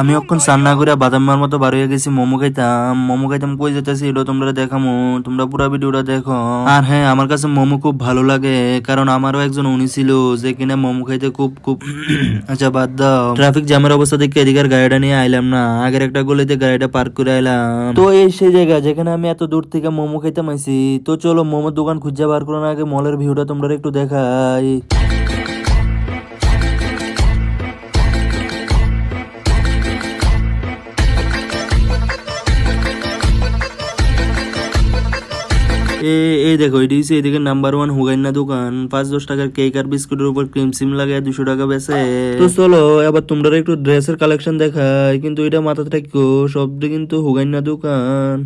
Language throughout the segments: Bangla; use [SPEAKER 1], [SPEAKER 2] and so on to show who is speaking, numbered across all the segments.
[SPEAKER 1] আমি অক্ষণ চান্না করে বাদামের মতো বার হয়ে গেছি মোমো খাইতাম কই যেতেছি এটা তোমরা দেখামো, তোমরা পুরো ভিডিওটা দেখো। আর হ্যাঁ, আমার কাছে মোমো খুব ভালো লাগে, কারণ আমারও একজন উনি ছিল যে কিনা মোমো খাইতে খুব খুব আচ্ছা বাদ দাও, ট্রাফিক জ্যামের অবস্থা দেখে এদিকের গাড়িটা নিয়ে আইলাম না, আগের একটা গলিতে গাড়িটা পার্ক করে আইলাম। তো এই সেই জায়গা যেখানে আমি এত দূর থেকে মোমো খাইতাম আইছি। তো চলো মোমোর দোকান খুঁজে বার করার আগে মলের ভিউটা তোমরা একটু দেখাই। এই দেখো, এটি হচ্ছে এদিকে নাম্বার 1 হুগাইনা দোকান। 5-10 টাকার কেক আর বিস্কুটের উপর ক্রিম সিম লাগায় 200 টাকা বেচে। তো চলো এবার তোমরা একটু ড্রেসের কালেকশন দেখাই, কিন্তু এটা মাথাতে রাখো সব কিন্তু হুগাইনা দোকান।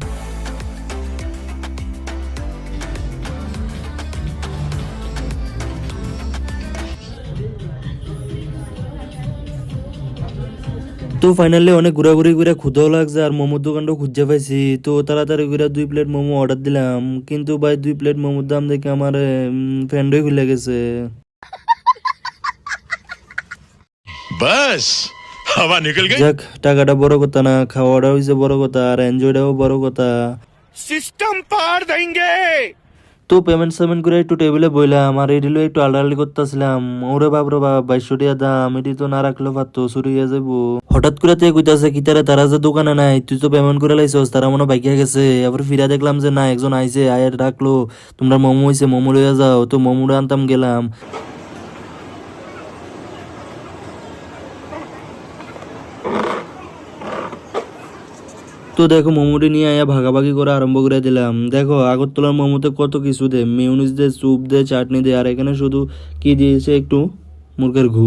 [SPEAKER 1] তো ফাইনালি অনেক ঘোরাঘুরি করে ক্ষুধাও লাগছে আর মোমোর দোকানটাও খুঁজে পাইছি। তো তাড়াতাড়ি করে 2 প্লেট মোমো অর্ডার দিলাম, কিন্তু ভাই 2 প্লেট মোমোর দাম দেখে আমার ফ্রেন্ডই খুলে গেছে।
[SPEAKER 2] बस हवा निकल गई।
[SPEAKER 1] যাক, টাকাটা বড় কথা না, খাওয়াটা হয়েছে বড় কথা আর এনজয়টাও বড় কথা।
[SPEAKER 2] सिस्टम पार देंगे।
[SPEAKER 1] তো পেমেন্ট সেমেন্ট করে একটু টেবিলে বইলাম আর এডিলো একটু আলডালি করতেছিলাম। ওরে বাপ রে বাপ, 2200 টাকা দাম, এটি তো না রাখলেও পারতো, চুরি হয়ে যাবো। হঠাৎ করে তুই কইতাছে কি তারা যে দোকানে নাই, তুই তো পেমেন্ট করে লাইছস, তারা মনে বাইকিয়া গেছে। আবার ফিরা দেখলাম যে না, একজন আইছে, আয়ের ডাকলো, তোমরা মোমো হইছে মোমো লইয়া যাও। তো মোমোটা আনতাম গেলাম। তো দেখো মোমোটি নিয়ে আয়া ভাগাভাগি করে আরম্ভ করে দিলাম। দেখো আগরতলার মোমোতে কত কিছু দে, মেয়োনিজ দে, স্যুপ দে, চাটনি দে, আর এখানে শুধু কি দিয়েছে, একটু মুরগের ঘু।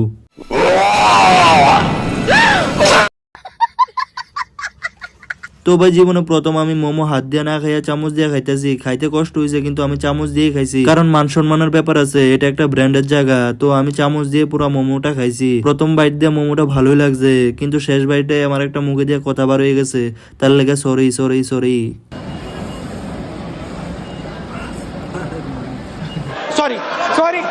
[SPEAKER 1] তো ভাই জীবনে প্রথম আমি মোমো হাত দিয়ে না খাইয়া চামচ দিয়ে খাইতেছি। খাইতে কষ্ট হয়েছে, কিন্তু আমি চামচ দিয়ে খাইছি, কারণ মান সম্মানের ব্যাপার আছে, এটা একটা ব্র্যান্ডের জায়গা। তো আমি চামচ দিয়ে পুরো মোমোটা খাইছি। প্রথম বাইট দিয়ে মোমোটা ভালোই লাগছে, কিন্তু শেষ বাইটে আমার একটা মুখে দিয়ে কথা বার হয়ে গেছে, তার লেগে sorry sorry sorry.
[SPEAKER 2] Sorry sorry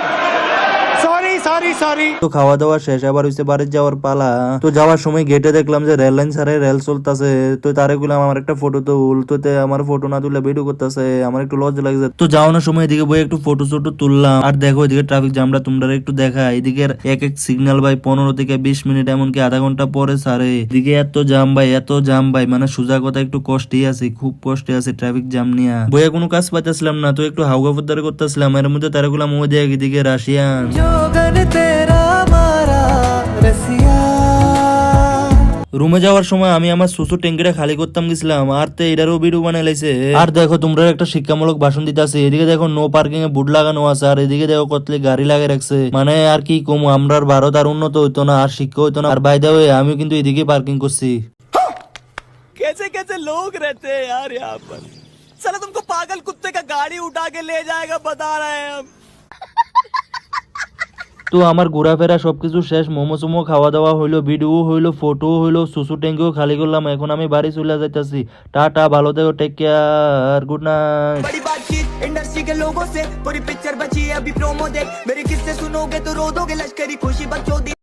[SPEAKER 2] sorry sorry sorry.
[SPEAKER 1] তো খাওয়া দাওয়া শেষ, আবার হইছে বাড়ি যাওয়ার পালা। তো যাওয়ার সময় গেটে দেখলাম যে রেল লাইন ছাড়ে রেল চলতেছে। তো তারে গুলাম আমার একটা ফটো তুল, তো আমার ফটো না তুলে ভিডিও করতেছে, আমার একটু লজ্জা লাগছে। তো যাওয়ানোর সময় এদিকে বই একটু ফটো ছোটো তুললাম। আর দেখো এদিকে ট্রাফিক জ্যামটা তোমরা একটু দেখা, এদিকে এক এক সিগন্যাল ভাই 15 থেকে 20 মিনিট, এমনকি আধা ঘন্টা পরে ছাড়ে। এদিকে এত জাম ভাই, এত জাম ভাই, মানে সোজা কথা একটু কষ্টই আছে, খুব কষ্টে আছে ট্রাফিক জ্যাম নিয়ে। বইয়ে কোনো কাজ পাইতেছিলাম না, তো একটু হাউগা ফুদ্দারে করতেছিলাম। এর মধ্যে তারা গুলাম ওই দেখ এদিকে রাশিয়ান। রুমে যাওয়ার সময় আমি আমার সুসু ট্যাঙ্কিটা খালি করতাম গেছিলাম, আর তো এটারও ভিডিও বানাই লাইছে। আর দেখো তোমরা একটা শিক্ষামূলক ভাষণ দিতে আছে। এদিকে দেখো নো পার্কিং এ বোর্ড লাগানো আছে, আর এদিকে দেখো কতলে গাড়ি লাগিয়ে রাখছে। মানে আর কি কম, আমরা ভারত আর উন্নত হইতো না, আর শিক্ষা হইতো না। আর বাই দা ওয়ে আমিও কিন্তু এদিকে পার্কিং করছি।
[SPEAKER 3] कैसे कैसे लोग रहते हैं यार यहाँ पर। साला तुमको पागल कुत्ते का गाड़ी उठा के ले जाएगा बता रहे हैं हम।
[SPEAKER 1] তো আমার ঘোরাফেরা সবকিছু শেষ, মোমো সোমো খাওয়া দাওয়া হইলো, ভিডিও হইলো, ফটো হইলো, সুসু ট্যাঙ্কিও খালি করলাম। এখন আমি বাড়ি চলে যাইতাছি। টাটা, ভালো থেকো, টেক কেয়ার, গুড নাইট।
[SPEAKER 3] बड़ी बातचीत इंडस्ट्री के लोगों से, पूरी पिक्चर बची है अभी प्रोमो देख, मेरे किस्से सुनोगे तो रो दोगे, लश्करी खुशी बच्चों दी।